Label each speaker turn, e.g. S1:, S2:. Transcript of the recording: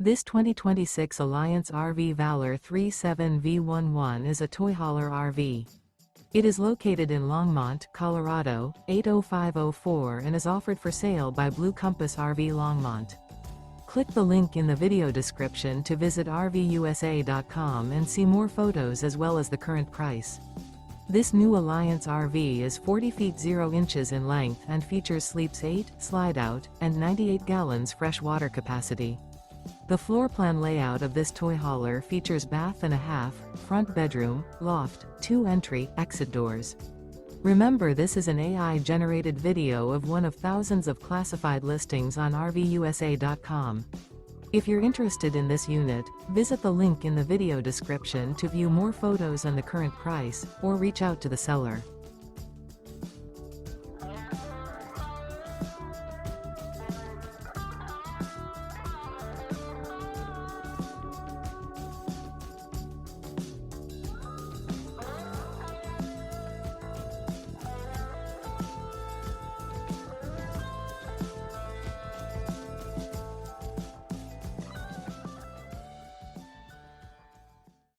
S1: This 2026 Alliance RV Valor 37V11 is a toy hauler RV. It is located in Longmont, Colorado, 80504 and is offered for sale by Blue Compass RV Longmont. Click the link in the video description to visit RVUSA.com and see more photos as well as the current price. This new Alliance RV is 40 feet 0 inches in length and features sleeps 8, slide-out, and 98 gallons fresh water capacity. The floor plan layout of this toy hauler features bath and a half, front bedroom, loft, 2 entry, exit doors. Remember, this is an AI-generated video of one of thousands of classified listings on RVUSA.com. If you're interested in this unit, visit the link in the video description to view more photos and the current price, or reach out to the seller.